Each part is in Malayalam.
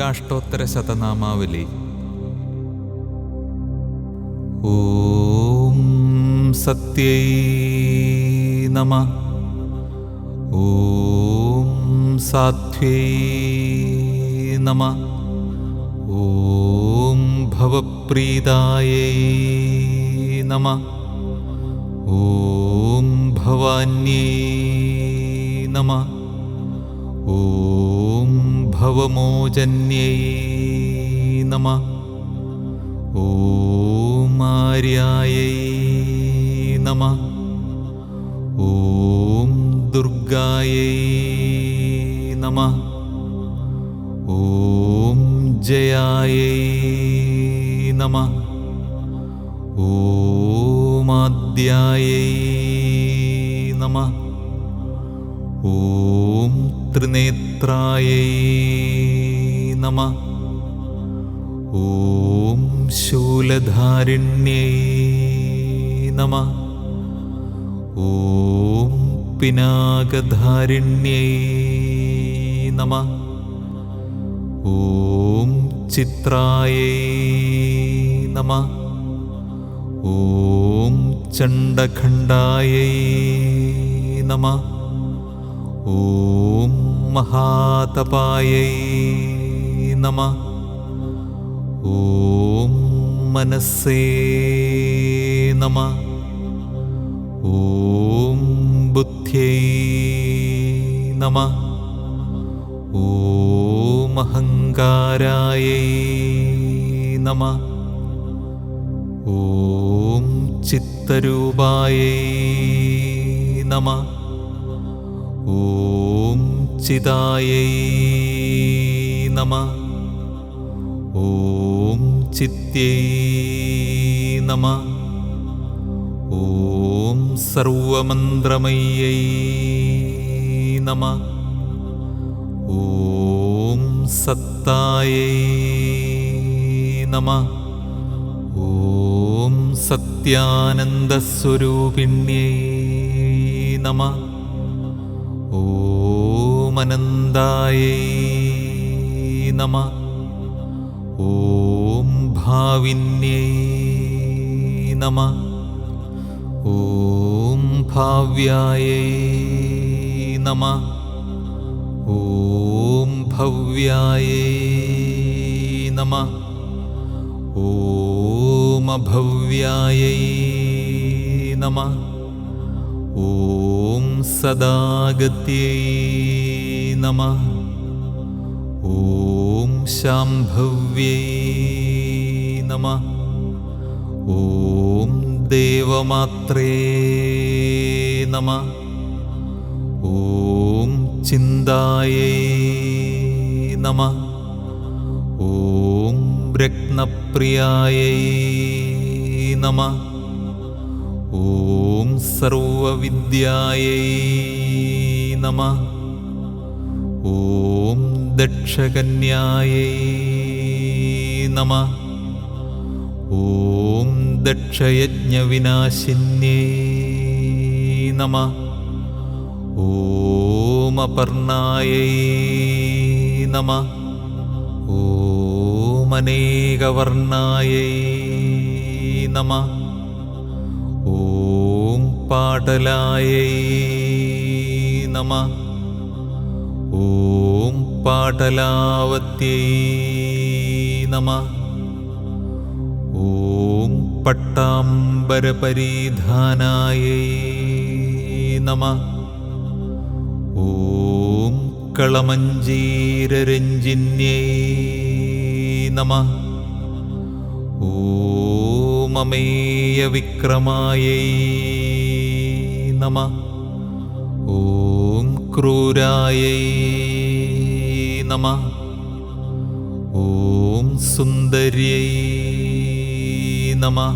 ദുർഗാഷ്ടോത്തര ശതനാമാവലി. ഓം സത്യൈ നമഃ. ഓം സാധ്വൈ നമഃ. ഓം ഭവപ്രീതായൈ നമഃ. ഓം ഭവാന്യൈ നമഃ. ഓം ഭവമോചന്യൈ നമഃ. ഓം ആര്യായൈ നമഃ. ഓം ദുർഗായൈ നമഃ. ഓം ജയായൈ നമഃ. ഓം ആദ്യായൈ നമഃ. ഓം ത്രിനേത്രായൈ നമഃ. ഓം ശൂലധാരിണ്യൈ നമഃ. ഓം പിനാകധാരിണ്യൈ നമഃ. ഓം ചിത്രായൈ നമഃ. ഓം ചണ്ഡഖണ്ഡായൈ നമഃ. ഓം മഹാതപായൈ നമഃ. ഓം മനസ്സേ നമഃ. ഓം ബുദ്ധ്യൈ നമഃ. ഓം അഹങ്കാരായൈ നമഃ. ഓം ചിത്തരൂപായൈ നമഃ. ഓം ചിദായൈ നമഃ. ഓം ചിത്യൈ നമഃ. ഓം സർവമന്ത്രമയ്യൈ നമഃ. ഓം സത്തായൈ നമഃ. ഓം സത്യാനന്ദസ്വരൂപിണ്യൈ നമഃ. ഓം അനന്തായൈ നമഃ. ഓം ഭാവിന്യൈ നമഃ. ഓം ഭാവ്യായൈ നമഃ. ഓം ഭവ്യായൈ നമഃ. ഓം അഭവ്യായൈ നമഃ. ഓം സദാഗത്यै നമഃ. ഓം ശാംഭവ്യൈ നമഃ. ഓം ദേവമാത്രേ നമഃ. ഓം ചിന്തായൈ നമഃ. ഓം രത്നപ്രിയായൈ നമഃ. ഓം സർവവിദ്യായൈ നമഃ. ഓം ദക്ഷകന്യായൈ നമഃ. ഓം ദക്ഷയജ്ഞവിനാശിന്യൈ നമഃ. ഓം അപർണായൈ നമഃ. ഓം അനേകവർണായൈ നമഃ. ഓം പാടലായൈ നമഃ. ഓം പാടലാവത്यै നമഃ. ഓം പട്ടാംബരപരിധാനായൈ നമഃ. ഓം കളമഞ്ജീരരഞ്ജിന്യൈ നമഃ. ഓം അമേയവിക്രമായൈ നമഃ. ഓം ക്രൂരായൈ നമഃ. ഓം സുന്ദര്यै നമഃ.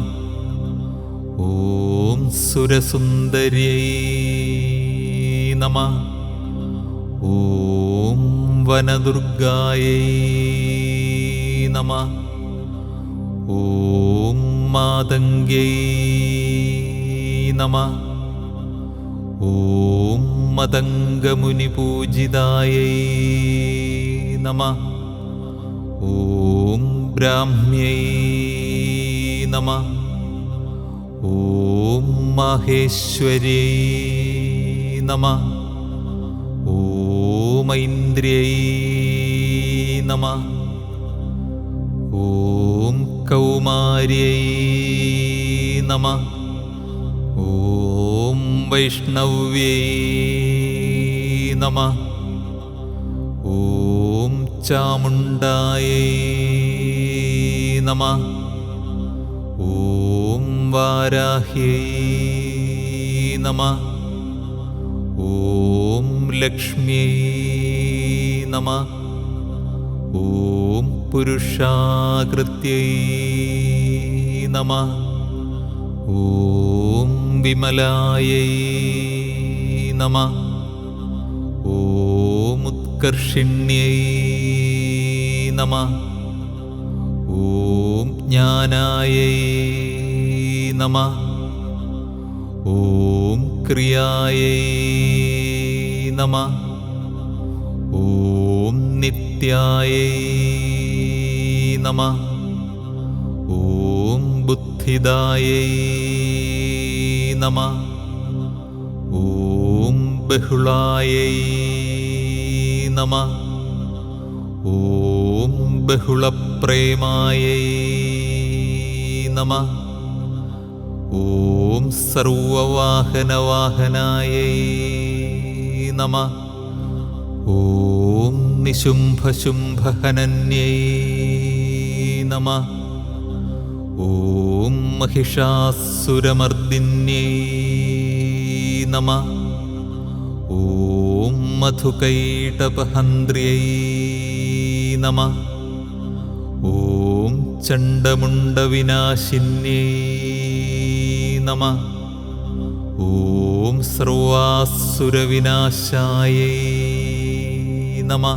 ഓം സുരസുന്ദര്यै നമഃ. ഓം വനദുർഗായൈ നമഃ. ഓം മാതംഗ്यै നമഃ. ഓം മതംഗമുനിപൂജിതായൈ നമഃ. ഓം ബ്രാഹ്മ്യൈ നമഃ. ഓം മാഹേശ്വര്यै നമഃ. ഓം ഐന്ദ്ര്यै നമഃ. ഓം കൗമാര്यै നമഃ. ഓം വൈഷ്ണവ്യൈ നമഃ. ഓം ചാമുണ്ഡായൈ നമഃ. ഓം വാരാഹ്യൈ നമഃ. ഓം ലക്ഷ്മ്യൈ നമഃ. ഓം പുരുഷാകൃത്यै നമഃ. ഓം വിമലായൈ നമഃ. ഓം ഉത്കർഷിണ്यै നമഃ. ഓം ജ്ഞാനായൈ നമഃ. ഓം ക്രിയായൈ നമഃ. ഓം നിത്യായൈ നമഃ. ഓം ബുദ്ധിദായൈ നമഃ. ഓം ബഹുളായൈ നമഃ. ഓം ബഹുളപ്രേമായൈ നമഃ. ഓം സർവവാഹനവാഹനായൈ നമഃ. ഓം നിശുംഭശുംഭഹനന്യൈ നമഃ. ഓം മഹിഷാസുരമർദിന്യൈ നമഃ. ഓം മധുകൈടപഹന്ത്ര്यै നമഃ. ഓം ചണ്ഡമുണ്ഡവിനാശിന്യൈ നമഃ. ഓം സർവാസുരവിനാശായൈ നമഃ.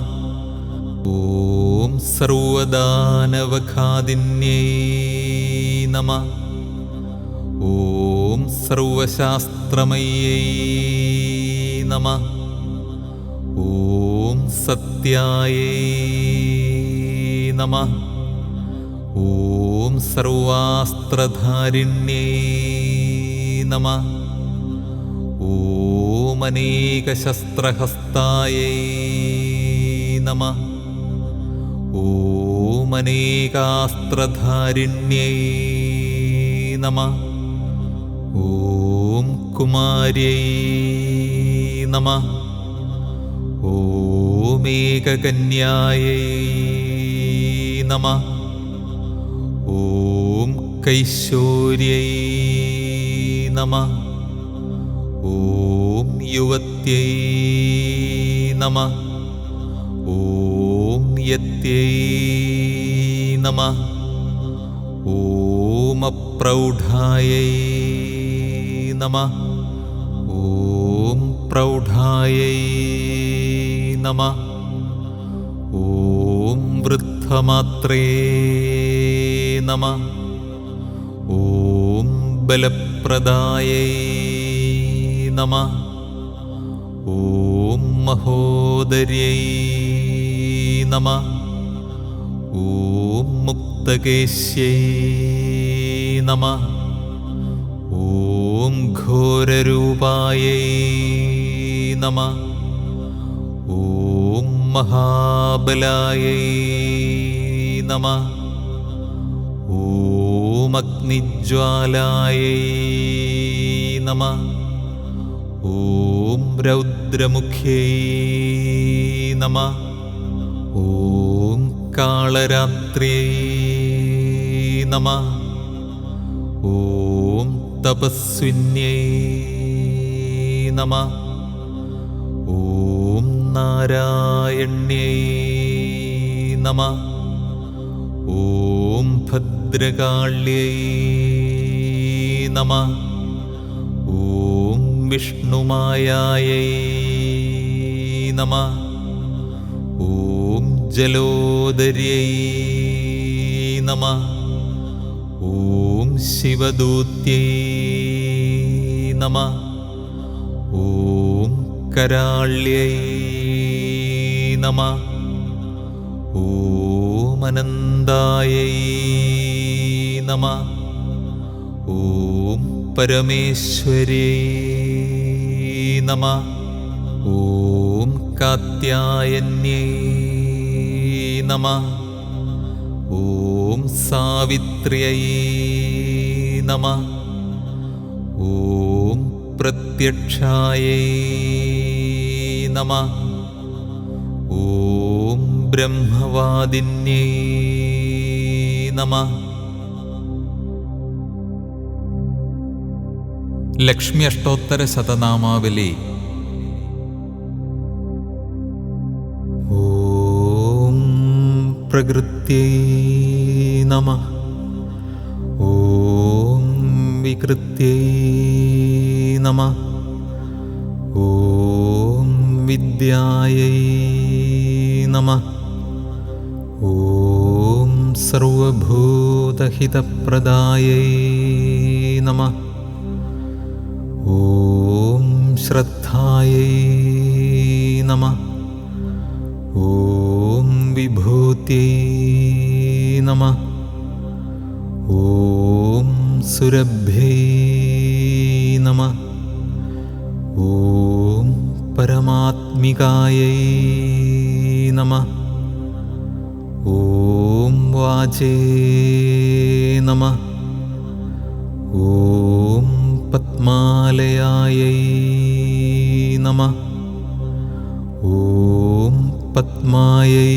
ഓം സർവദാനവഘാതിന്യൈ നമഃ. ഓം സർവശാസ്ത്രമയ്യൈ നമഃ. ഓം സത്യായൈ നമഃ. ഓം സർവാസ്ത്രധാരിണ്യൈ നമഃ. ഓം അനേകശസ്ത്രഹസ്തായൈ നമഃ. ഓം അനേകാസ്ത്രധാരിണ്യൈ നമഃ. ഓം കുമാര്यै നമഃ. ഓം ഏകകന്യായൈ നമഃ. ഓം കൈശോര്यै നമഃ. ഓം യുവത്यै നമഃ. ഓം യത്यै നമഃ. ഓം അപ്രൗഢായൈ നമഃ. ഓം പ്രൗഢായൈ നമഃ. ഓം വൃദ്ധമാത്രേ നമഃ. ഓം ബലപ്രദായൈ നമഃ. ഓം മഹോദര്यै നമഃ. ഓം മുക്തകേശ്यै നമഃ. ഓം ഘോരരൂപായൈ നമഃ. ഓം മഹാബലായൈ നമഃ. ഓം അഗ്നിജ്വാലായൈ നമഃ. ഓം രൗദ്രമുഖ്യൈ നമഃ. ഓം കാളരാത്ര്यै നമഃ. ഓം തപസ്വിന്യൈ നമഃ. ഓം നാരായണ്യൈ നമഃ. ഓം ഭദ്രകാള്യൈ നമഃ. ഓം വിഷ്ണുമായായൈ നമഃ. ഓം ജലോദര്यै നമഃ. ഓം ശിവദൂത്यै നമഃ. ഓം കരാള്यै നമഃ. ഓം അനന്തായൈ നമഃ. ഓം പരമേശ്വര്यै നമഃ. ഓം കാത്യായന്യൈ നമഃ. ഓം സാവിത്ര്यै നമഃ. ഓം പ്രത്യക്ഷായൈ നമഃ. ഓം ബ്രഹ്മവാദിന്യൈ നമഃ. ലക്ഷ്മി അഷ്ടോത്തര ശതനാമാവലി. ഓം പ്രകൃത്यै നമഃ. ഓം വികൃത്यै നമഃ. ഓം വിദ്യായൈ നമഃ. ഓം സർവഭൂതഹിതപ്രദായൈ നമഃ. ഓം ശ്രദ്ധായൈ നമഃ. ഓം വിഭൂത്यै നമഃ. ഓം സുരഭ്യൈ നമഃ. ഓം പരമാത്മികായൈ നമഃ. ഓം വാചേ നമഃ. ഓം പത്മാലയായൈ നമഃ. ഓം പത്മായൈ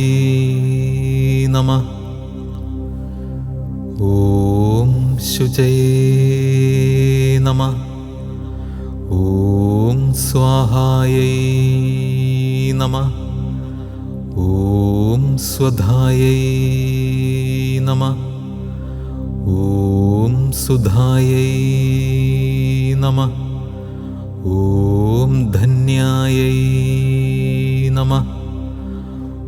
നമഃ. ഓം ശുചയേ നമഃ. ഓം സ്വാഹായൈ നമഃ. ഓം സ്വധായൈ നമഃ. ഓം സുധായൈ നമഃ. ഓം ധന്യായൈ നമഃ.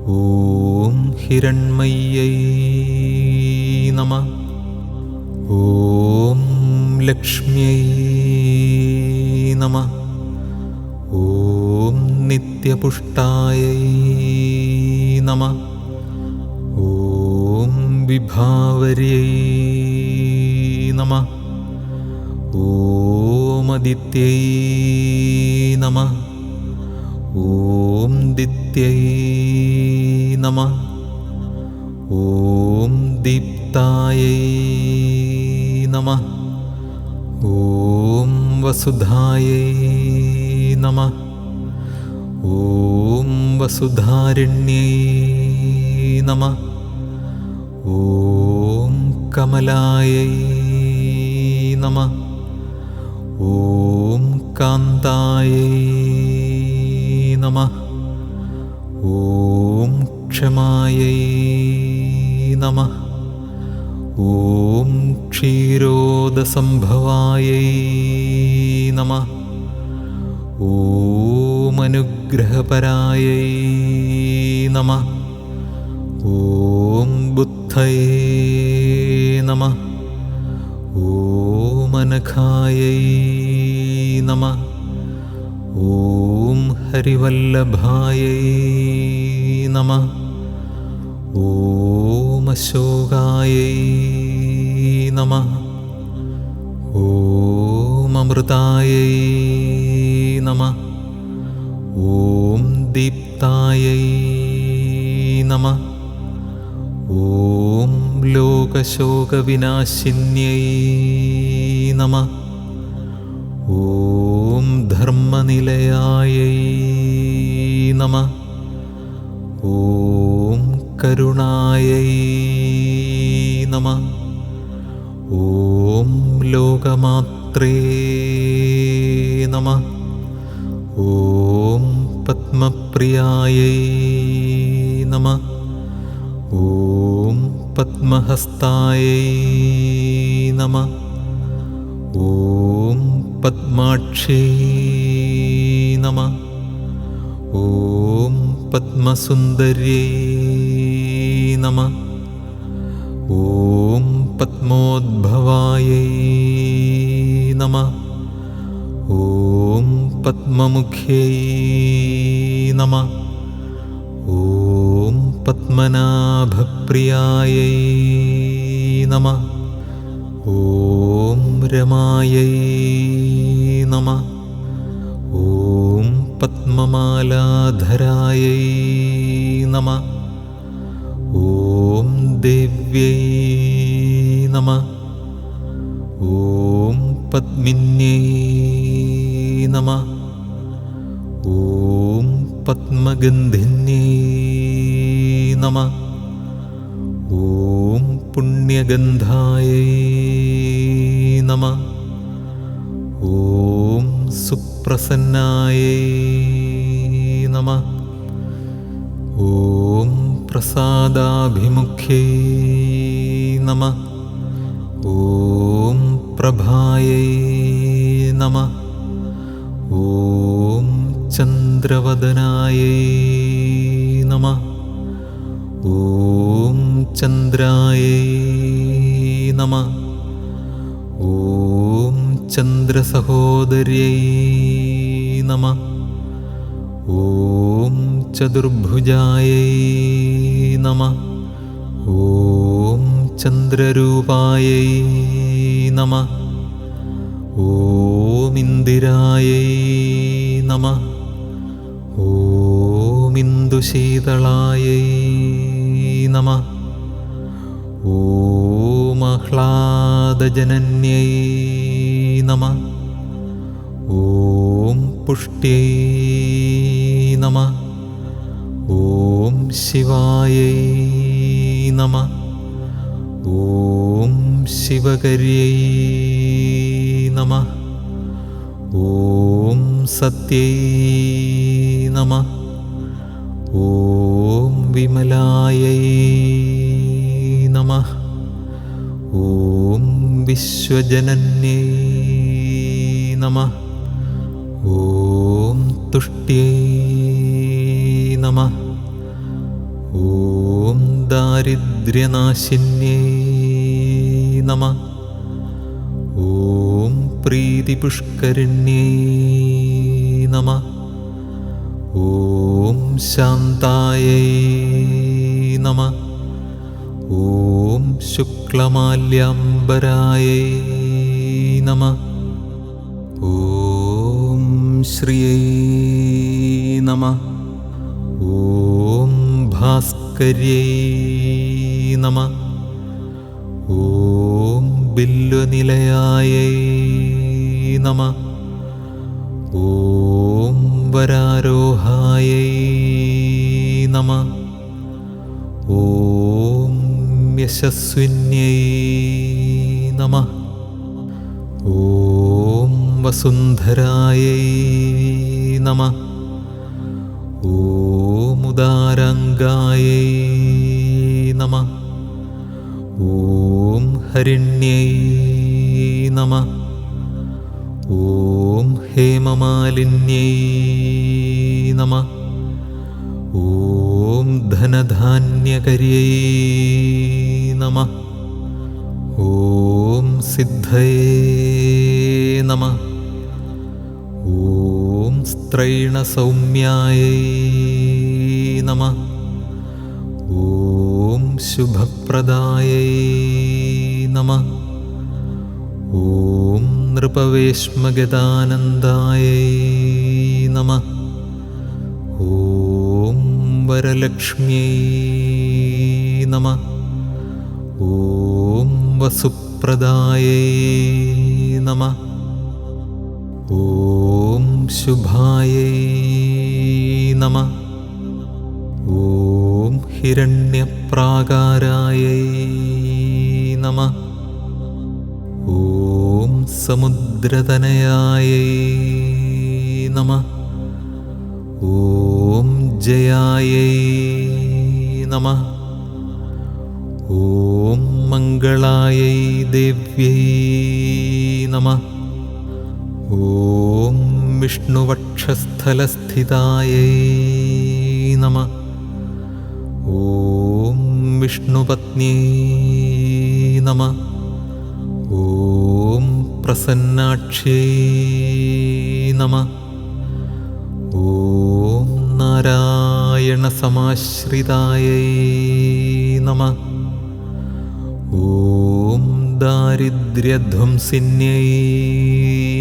ഓം ഹിരണ്മയ്യൈ നമഃ. ഓം ലക്ഷ്മ്यै നമഃ. ഓം നിത്യപുഷ്ടായൈ നമഃ. ഓം വിഭാവർयै നമഃ. ഓം അദിത്यै നമഃ. ഓം ദിത്यै നമഃ. ഓം ദീപ്തായൈ നമഃ. ഓം വസുധായൈ നമഃ. ഓം വസുധാരണ്യൈ നമഃ. ഓം കമലായൈ നമഃ. ഓം കാന്തായൈ നമഃ. ഓം ക്ഷമായൈ നമഃ. ഓം ക്ഷീരോദസംഭവായൈ നമഃ. ഓം അനുഗ്രഹപരായൈ നമഃ. ഓം ബുദ്ധയേ നമഃ. ഓം അനഘായൈ നമഃ. ഓം ഹരിവല്ലഭായൈ നമഃ. ഓം അശോകായൈ നമഃ. ഓം അമൃതായൈ നമഃ. ഓം ദീപ്തായൈ നമഃ. ഓം ലോകശോകവിനാശിന്യൈ നമഃ. ഓം ധർമ്മനിലയായൈ നമഃ. ഓം കരുണായൈ നമഃ. ഓം ലോകമാത്രേ നമഃ. ഓം പത്മപ്രിയായൈ നമഃ. ഓം പത്മഹസ്തായൈ നമഃ. ഓം പത്മാക്ഷ്യൈ നമഃ. ഓം പത്മസുന്ദര്यै നമഃ. ഓം പത്മോദ്ഭവായൈ നമഃ. ഓം പത്മമുഖ്യൈ നമഃ. ഓം പത്മനാഭപ്രിയായൈ നമഃ. ഓം രമായൈ നമഃ. ഓം പത്മമാലാധരായൈ നമഃ. ഓം ദേവ്യൈ നമഃ. ഓം പദ്മിന്യൈ നമഃ. ഓം പത്മഗന്ധിന്യൈ നമഃ. ഓം പുണ്യഗന്ധായൈ നമഃ. ഓം സുപ്രസന്നായൈ നമഃ. ഓം പ്രസാദാഭിമുഖ്യൈ നമഃ. ഓം പ്രഭായൈ നമഃ. ഓം ചന്ദ്രവദനായൈ നമഃ. ഓം ചന്ദ്രായൈ നമഃ. ഓം ചന്ദ്രസഹോദര്यै നമഃ. ഓം ചതുർഭുജായൈ നമഃ. ഓം ചന്ദ്രരൂപായൈ നമഃ. ഓം ഇന്ദിരായൈ നമഃ. ഓം ഇന്ദുശീതളായൈ നമഃ. ഓം ആഹ്ലാദജനന്യൈ നമഃ. ഓം പുഷ്ട്യൈ നമഃ. ഓം ശിവായൈ നമഃ. ഓം ശിവകര്यै നമഃ. ഓം സത്यै നമഃ. ഓം വിമലായൈ നമഃ. ഓം വിശ്വജനന്യൈ നമഃ. ഓം തുഷ്ട്യൈ നമഃ. ഓം ദാരിദ്ര്യനാശിന്യൈ നമഃ. ഓം പ്രീതിപുഷ്കരിണ്യൈ നമഃ. ഓം ശാന്തായൈ നമഃ. ഓം ശുക്ലമാല്യാംബരായൈ നമഃ. ഓം ശ്രിയൈ നമഃ. ഓം ഭാസ്കര്यै നമഃ. ഓം ബില്വനിലയായൈ നമഃ. ഓം വരാരോഹായൈ നമഃ. ഓം യശസ്വിന്യൈ നമഃ. ഓം വസുന്ധരായൈ നമഃ. ഓം ഉദാരാംഗായൈ നമഃ. ഓം ഹരിണ്യൈ നമഃ. ഓം ഹേമമാലിന്യൈ നമഃ. ഓം ധനധാന്യകര്यै നമഃ. ഓം സിദ്ധയേ നമഃ. ഓം സ്ത്രൈണസൗമ്യായൈ നമഃ. ഓം ശുഭപ്രദായൈ നമഃ. ഓം നൃപവേശ്മഗതാനന്ദായൈ നമഃ. ഓം വരലക്ഷ്മ്यै നമഃ. ഓം വസുപ്രദായൈ നമഃ. ഓം ശുഭായൈ നമഃ. ഓം ഹിരണ്യപ്രാകാരായൈ നമഃ. ഓം സമുദ്രതനയായൈ നമഃ. ഓം ജയായൈ നമഃ. ഓം മംഗളായൈ ദേവ്യൈ നമഃ. ഓം വിഷ്ണുവക്ഷസ്ഥലസ്ഥിതായൈ നമഃ. ഓം വിഷ്ണുപത്ന്യൈ നമഃ. ഓം പ്രസന്നാക്ഷ്यै നമഃ. ഓം നാരായണസമാശ്രിതായൈ നമഃ. ഓം ദാരിദ്ര്യധ്വംസിന്യൈ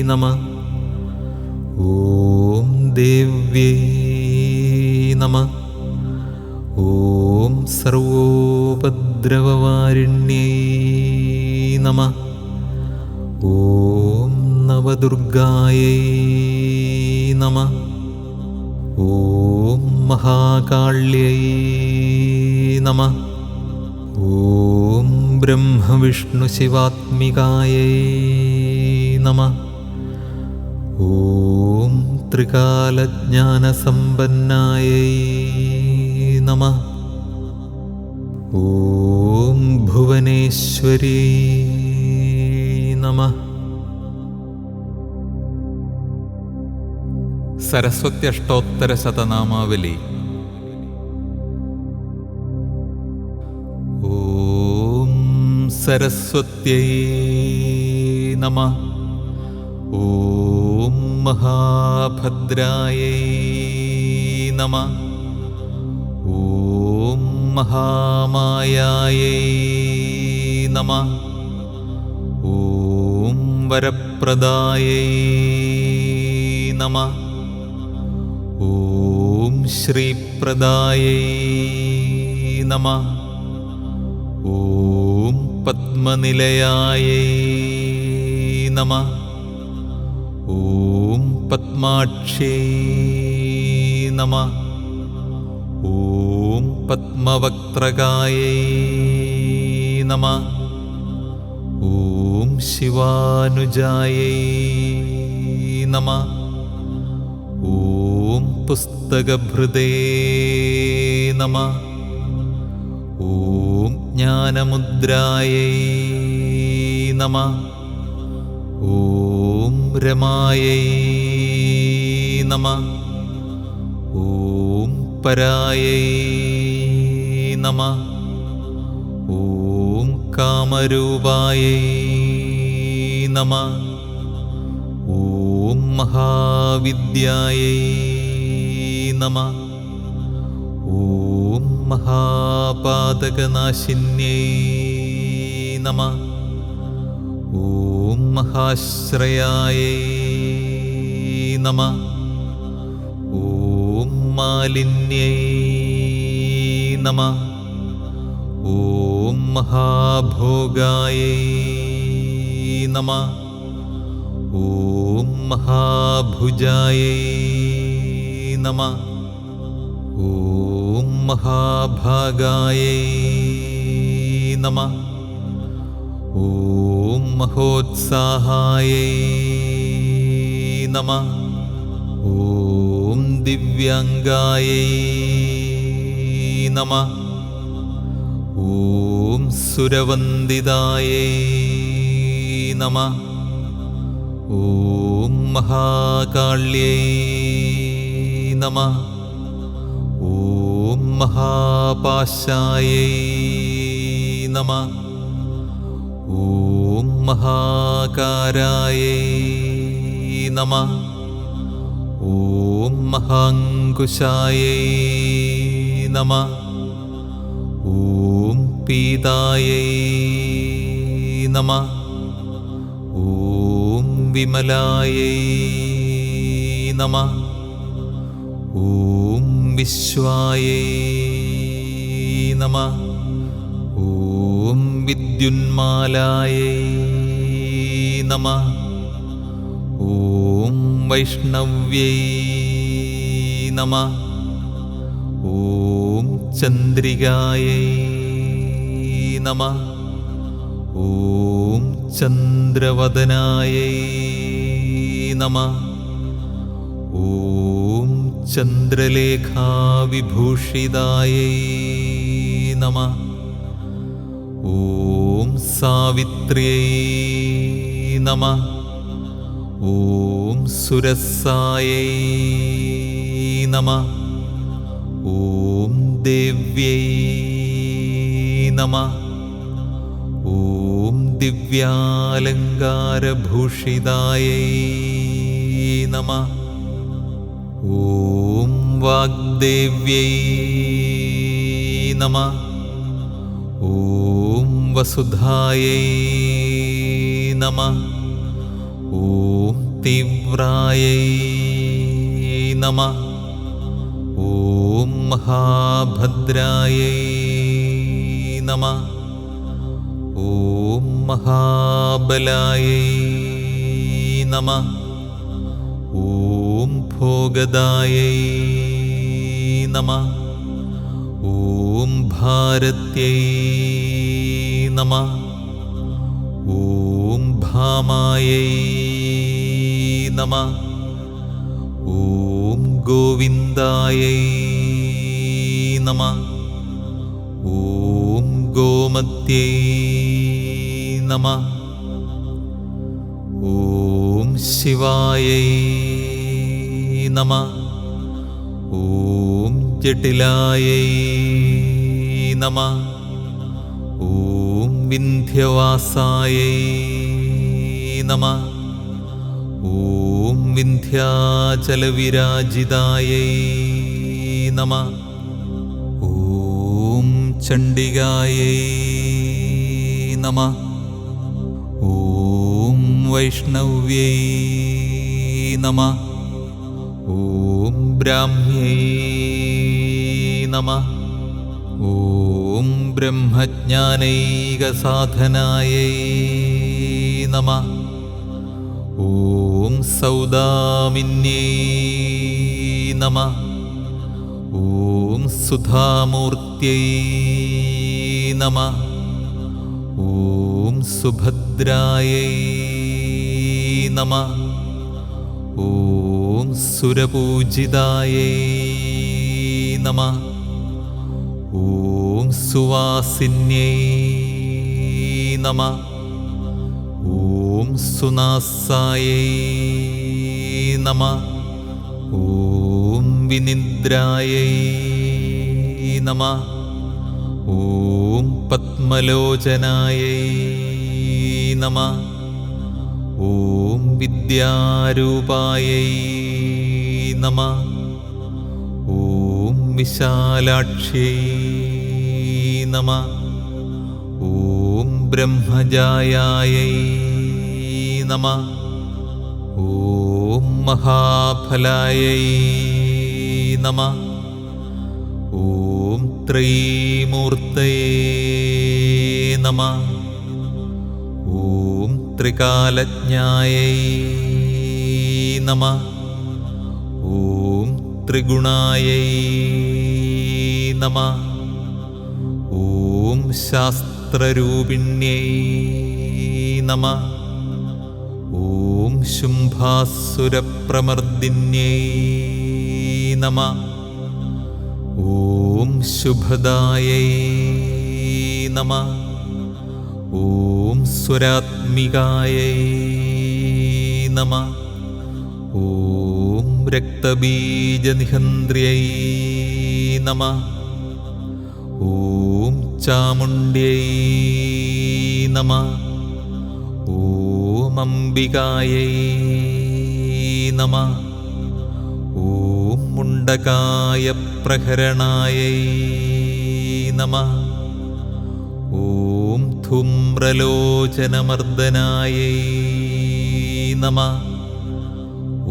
നമഃ. ഓം ദേവ്യൈ നമഃ. ഓം സർവോപദ്രവവാരിണ്യൈ നമഃ. ഓം നവദുർഗായൈ നമഃ. ഓം മഹാകാള്യൈ നമഃ. ഓം ബ്രഹ്മവിഷ്ണുശിവാത്മികായൈ നമഃ. ഓം ത്രികാലജ്ഞാനസമ്പന്നായൈ നമഃ. ഓം ഭുവനേശ്വര്യൈ നമഃ. സരസ്വതി അഷ്ടോത്തര ശതനാമാവലി. ഓം സരസ്വത്യൈ നമഃ. ഓം മഹാഭദ്രായൈ നമഃ. ഓം മഹാമായായൈ നമഃ. ഓം വരപ്രദായൈ നമഃ. ഓം ശ്രീപ്രദായൈ നമഃ. ഓം പദ്മനിലയായൈ നമഃ. ഓം പദ്മാക്ഷ്യൈ നമഃ. ഓം പദ്മവക്ത്രകായൈ നമഃ. ഓം ശിവാനുജായൈ നമഃ. ഓം പുസ്തകഭൃതേ നമഃ. ഓം ജ്ഞാനമുദ്രായൈ നമഃ. ഓം രമായൈ നമഃ. ഓം പരായൈ നമഃ. ഓം കാമരൂപായൈ നമഃ. ഓം മഹാവിദ്യായൈ നമഃ. ഓം മഹാപാതകനാശിന്യൈ നമഃ. ഓം മഹാശ്രയായൈ നമഃ. ഓം മാലിന്യൈ നമഃ. ഓം മഹാഭോഗായൈ നമഃ. ഓം മഹാഭുജായൈ നമഃ. ഓം മഹാഭാഗായൈ നമഃ. ഓം മഹോത്സാഹായൈ നമഃ. ഓം ദിവ്യാംഗായൈ നമഃ. ഓം സുരവന്ദിതായൈ നമഃ. ഓം മഹാകാള്യൈ നമഃ. ഓം മഹാപാശായൈ നമഃ. ഓം മഹാകാരായൈ നമഃ. ഓം മഹാങ്കുശായൈ നമഃ. ഓം പീതായൈ നമഃ. ഓം വിമലായൈ നമഃ. ഓം വിശ്വായൈ നമഃ. ഓം വിദ്യുന്മാലായൈ നമഃ. ഓം വൈഷ്ണവ്യൈ നമഃ. ഓം ചന്ദ്രികായൈ നമഃ. ഓം ചന്ദ്രവദനായൈ നമഃ. ഓം ചന്ദ്രലേഖാവിഭൂഷിതായൈ നമഃ. ഓം സാവിത്ര്യൈ നമഃ. ഓം സുരസായൈ നമഃ. ഓം ദേവ്യൈ നമഃ. ഓം ദിവ്യാലങ്കാരഭൂഷിതായൈ നമഃ. ഓം വാഗ്ദേവ്യൈ നമഃ. ഓം വസുധായൈ നമഃ. ഓം തീവ്രായൈ നമഃ. ഓം മഹാഭദ്രായൈ നമഃ. ഓം മഹാബലായൈ നമഃ. ഓം ഭോഗദായൈ നമഃ. ഓം ഭാരത്यै നമഃ. ഓം ഭാമായൈ നമഃ. ഓം ഗോവിന്ദായൈ നമഃ. ഓം ഗോമത്यै നമഃ. ഓം ശിവായൈ നമഃ. ഓം ജടിലായൈ നമഃ. ഓം വിന്ധ്യവാസായൈ നമഃ. ഓം വിന്ധ്യാചലവിരാജിതായൈ നമഃ. ഓം ചണ്ഡികായൈ നമഃ. ഓം വൈഷ്ണവ്യൈ നമഃ. ഓം ബ്രാഹ്മ്യൈ നമഃ. ഓം ബ്രഹ്മജ്ഞാനൈകസാധനായൈ നമഃ. ഓം സൗദാമിന്യൈ നമഃ. ഓം സുധാമൂർത്യൈ നമഃ. ഓം സുഭദ്രായൈ നമഃ. ഓം സുരപൂജിതായൈ നമഃ. ഓം സുവാസിന്യൈ നമഃ. ഓം സുനാസായൈ നമഃ. ഓം വിനിദ്രായൈ നമഃ. ഓം പത്മലോചനായൈ നമഃ. ഓം വിദ്യാരൂപായൈ നമഃ. ഓം വിശാലാക്ഷ്यै നമഃ. ഓം ബ്രഹ്മജായായൈ നമഃ. ഓം മഹാഫലായൈ നമഃ. ഓം ത്രൈമൂർത്തയേ നമഃ. ഓം ത്രികാലജ്ഞായൈ നമഃ. ഓം ത്രിഗുണായൈ നമഃ. ഓം ശാസ്ത്രരൂപിണ്യൈ നമഃ. ഓം ശുംഭാസുരപ്രമർദിന്യൈ നമഃ. ഓം ശുഭദായൈ നമഃ. ഓം സ്വരാത്മികായൈ നമഃ. ഓം രക്തബീജനിഹന്ത്ര്यै നമഃ. ഓം ചാമുണ്ഡ്यै നമഃ. ഓം അംബികായൈ നമഃ. ഓം മുണ്ഡകായ പ്രഹരണായൈ നമഃ. ഓം ധൂമ്രലോചനമർദ്ദനായൈ നമഃ.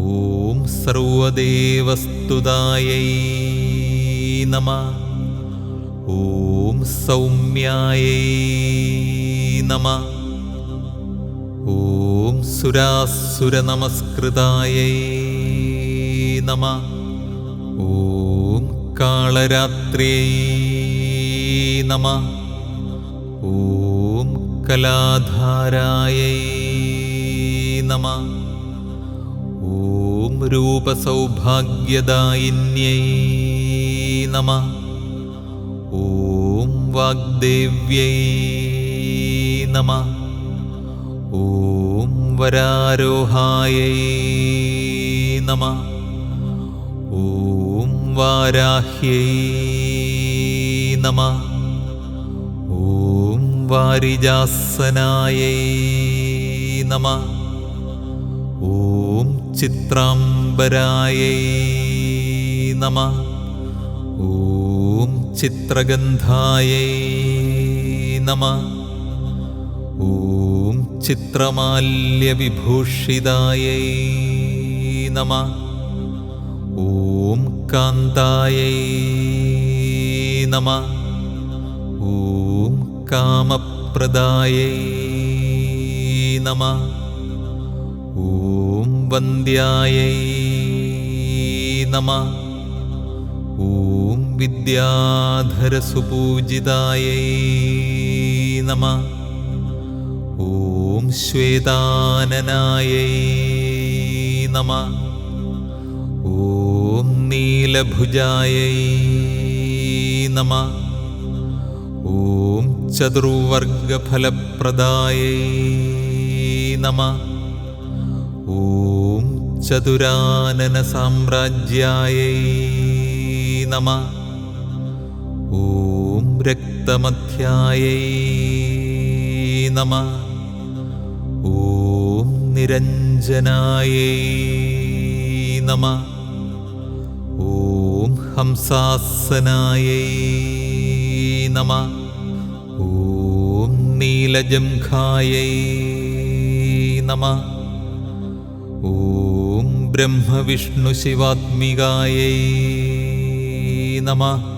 ഓം സർവദേവസ്തുതായൈ നമഃ. ഓം സൗമ്യായൈ നമഃ. ഓം സുരാസുരനമസ്കൃതായൈ നമഃ. ഓം കാളരാത്ര്यै നമഃ. ഓം കലാധാരായൈ നമഃ. ഓം രൂപസൗഭാഗ്യദായിന്यै നമഃ. ഓം വാഗ്ദേവ്യൈ നമഃ. ഓം വരാരോഹായൈ നമഃ. ഓം വാരാഹ്യൈ നമഃ. ഓം വാരിജാസനായൈ നമഃ. ഓം ചിത്രാംബരായൈ നമഃ. ഓം ചിത്രഗന്ധായൈ നമഃ. ഓം ചിത്രമാല്യവിഭൂഷിതായൈ നമഃ. ഓം കാന്തായൈ നമഃ. ഓം കാമപ്രദായൈ നമഃ. ഓം വന്ദ്യായൈ നമഃ. ഓം വിദ്യാധരസുപൂജിതായൈ നമഃ. ഓം ശ്വേതാനനായൈ നമഃ. ഓം നീലഭുജായൈ നമഃ. ഓം ചതുർവർഗഫലപ്രദായൈ നമഃ. ഓം ചതുരാനനസാമ്രാജ്യായൈ നമഃ. ഓം രക്തമധ്യായൈ നമഃ. ഓം നിരഞ്ജനായൈ നമഃ. ഓം ഹംസാസനായൈ നമഃ. ഓം നീലജംഘായൈ നമഃ. ഓം ബ്രഹ്മവിഷ്ണുശിവാത്മികായൈ നമഃ.